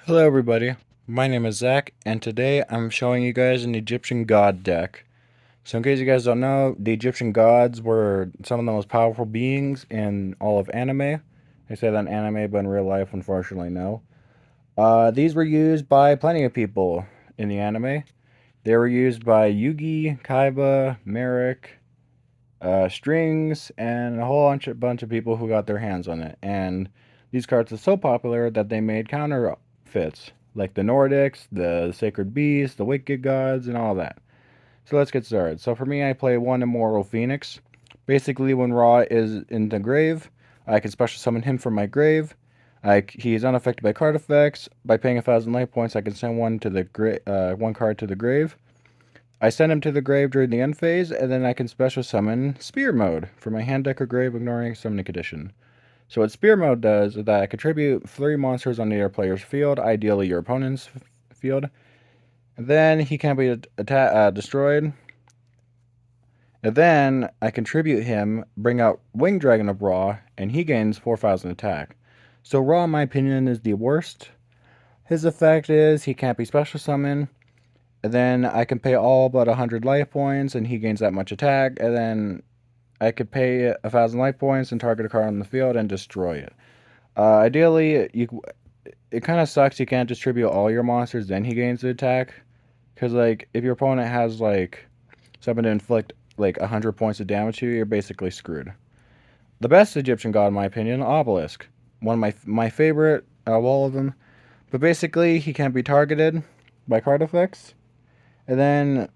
Hello everybody, my name is Zach, and today I'm showing you guys an Egyptian god deck. So in case you guys don't know, the Egyptian gods were some of the most powerful beings in all of anime. I say that in anime, but in real life, unfortunately, no. These were used by plenty of people in the anime. They were used by Yugi, Kaiba, Merrick, Strings, and a whole bunch of people who got their hands on it. And these cards are so popular that they made counterfeits, like the Nordics, the Sacred Beast, the Wicked Gods, and all that. So let's get started. So for me, I play one Immortal Phoenix. Basically, when Ra is in the grave, I can special summon him from my grave. He is unaffected by card effects. By paying 1,000 life points, I can send one card to the grave. I send him to the grave during the end phase, and then I can special summon Spear Mode for my hand deck or grave, ignoring summoning condition. So what Spear Mode does is that I contribute 3 monsters on your player's field, ideally your opponent's field. And then he can be destroyed. And then I contribute him, bring out Winged Dragon of Ra, and he gains 4,000 attack. So Ra, in my opinion, is the worst. His effect is he can't be special summoned. And then I can pay all but 100 life points, and he gains that much attack. And then I could pay 1,000 life points and target a card on the field and destroy it. Ideally, it kind of sucks you can't distribute all your monsters, then he gains the attack. Because, like, if your opponent has, like, something to inflict, like, 100 points of damage to you, you're basically screwed. The best Egyptian god, in my opinion, Obelisk. One of my favorite out of all of them. But basically, he can't be targeted by card effects. And then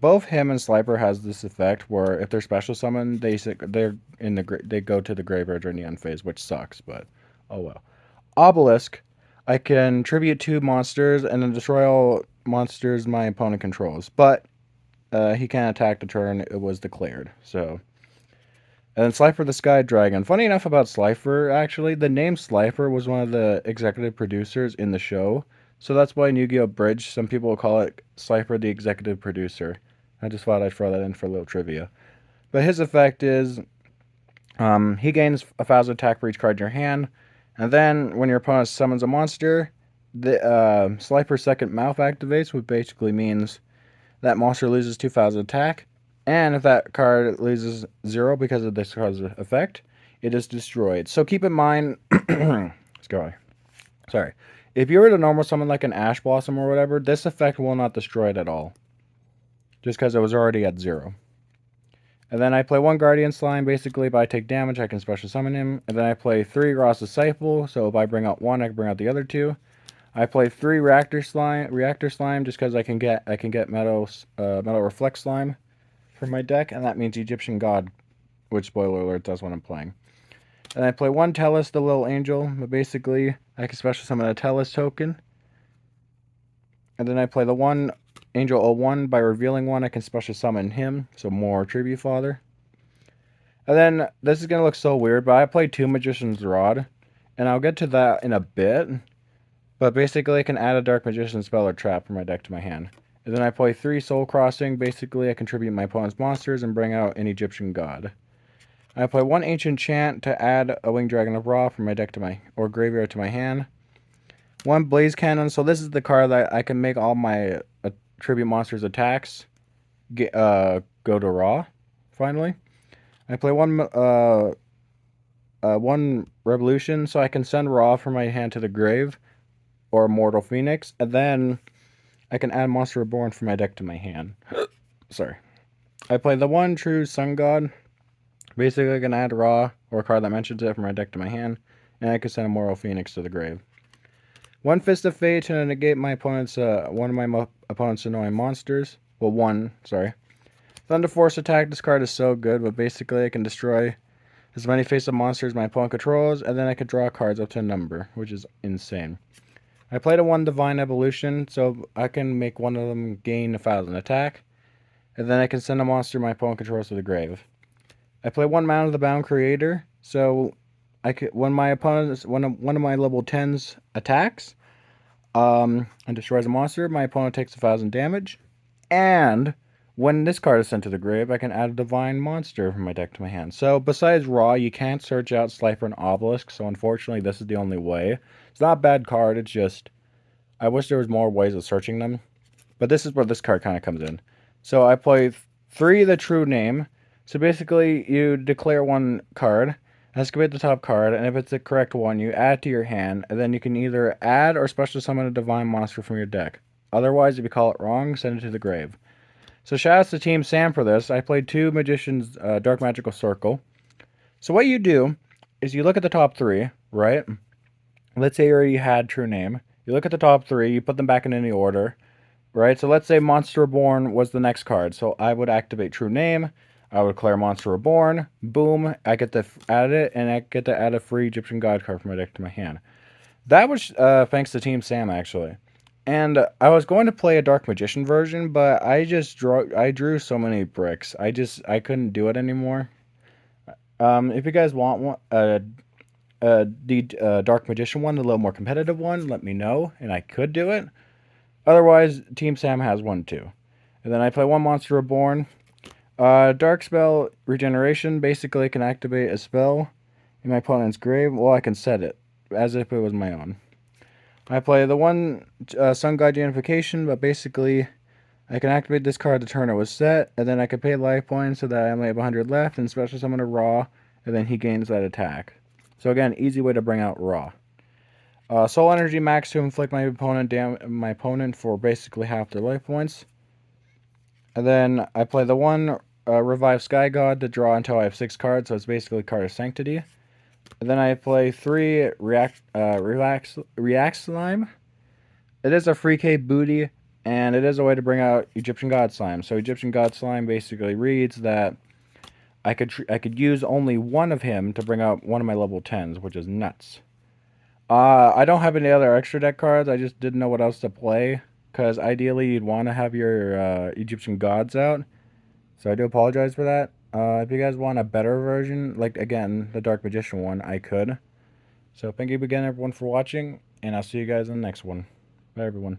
both him and Slifer has this effect where if they're special summoned, they go to the graveyard during the end phase, which sucks, but oh well. Obelisk, I can tribute 2 monsters and then destroy all monsters my opponent controls, but he can't attack the turn it was declared. So, and then Slifer the Sky Dragon. Funny enough about Slifer, actually, the name Slifer was one of the executive producers in the show. So that's why in Yu-Gi-Oh! Bridge, some people will call it Slifer the executive producer. I just thought I'd throw that in for a little trivia. But his effect is he gains 1,000 attack for each card in your hand. And then when your opponent summons a monster, the Slifer's second mouth activates, which basically means that monster loses 2,000 attack. And if that card loses 0 because of this card's effect, it is destroyed. So keep in mind, sorry. If you were to normal summon like an Ash Blossom or whatever, this effect will not destroy it at all. Just because it was already at 0. And then I play 1 Guardian Slime. Basically, if I take damage, I can special summon him. And then I play 3 Ross Disciple. So if I bring out 1, I can bring out the other 2. I play 3 Reactor Slime, just because I can get Metal Reflect Slime for my deck, and that means Egyptian God, which, spoiler alert, that's what I'm playing. And I play 1 Tellus, the little angel, but basically I can special summon a Tellus token. And then I play the 1 Angel 01. By revealing 1, I can special summon him, so more Tribute Father. And then, this is going to look so weird, but I play 2 Magician's Rod, and I'll get to that in a bit. But basically, I can add a Dark Magician spell or trap from my deck to my hand. And then I play 3 Soul Crossing. Basically, I contribute my opponent's monsters and bring out an Egyptian god. I play 1 Ancient Chant to add a Winged Dragon of Ra from my deck to my graveyard to my hand. 1 Blaze Cannon. So this is the card that I can make all my tribute monsters attacks go to Ra. Finally, I play 1 Revolution, so I can send Ra from my hand to the grave, or Immortal Phoenix, and then I can add Monster Reborn from my deck to my hand. Sorry. I play the 1 True Sun God. Basically, I can add Ra, or a card that mentions it, from my deck to my hand, and I can send Immortal Phoenix to the grave. 1 Fist of Fate to negate my opponent's one of my opponent's annoying monsters. Well, 1, sorry. Thunder Force attack. This card is so good, but basically I can destroy as many face-up monsters my opponent controls, and then I can draw cards up to a number, which is insane. I played a 1 Divine Evolution, so I can make one of them gain 1,000 attack, and then I can send a monster my opponent controls to the grave. I play 1 Man of the Bound Creator, so when my opponent's one of my level 10s attacks, and destroys a monster, my opponent takes 1,000 damage, and when this card is sent to the grave, I can add a Divine Monster from my deck to my hand. So besides Ra, you can't search out Slifer and Obelisk, so unfortunately this is the only way. It's not a bad card, it's just I wish there was more ways of searching them. But this is where this card kind of comes in. So I play 3 the true name. So basically, you declare one card, excavate the top card, and if it's the correct one, you add it to your hand, and then you can either add or special summon a divine monster from your deck. Otherwise, if you call it wrong, send it to the grave. So shout out to Team Sam for this. I played 2 Magician's Dark Magical Circle. So what you do is you look at the top 3, right? Let's say you already had true name. You look at the top 3, you put them back in any order, right? So let's say Monster Reborn was the next card. So I would activate True Name. I would declare Monster Reborn. Boom. I get to add it, and I get to add a free Egyptian God card from my deck to my hand. That was thanks to Team Sam, actually. And I was going to play a Dark Magician version, but I drew so many bricks. I couldn't do it anymore. If you guys want one, the Dark Magician one, a little more competitive one, let me know, and I could do it. Otherwise, Team Sam has one too. And then I play 1 Monster Reborn. Dark Spell Regeneration. Basically, I can activate a spell in my opponent's grave. Well, I can set it as if it was my own. I play the 1 Sun God Unification, but basically, I can activate this card the turn it was set, and then I can pay life points so that I only have 100 left, and special summon a Raw, and then he gains that attack. So again, easy way to bring out Raw. Soul Energy Max to inflict my opponent for basically half their life points. And then I play the 1 Revive Sky God to draw until I have 6 cards, so it's basically Card of Sanctity. And then I play 3 React Slime. It is a free K booty, and it is a way to bring out Egyptian God Slime. So Egyptian God Slime basically reads that I could use only one of him to bring out one of my level 10s, which is nuts. I don't have any other extra deck cards. I just didn't know what else to play, because ideally you'd want to have your Egyptian gods out. So I do apologize for that. If you guys want a better version, like again the Dark Magician one, I could. So thank you again everyone for watching, and I'll see you guys in the next one. Bye everyone.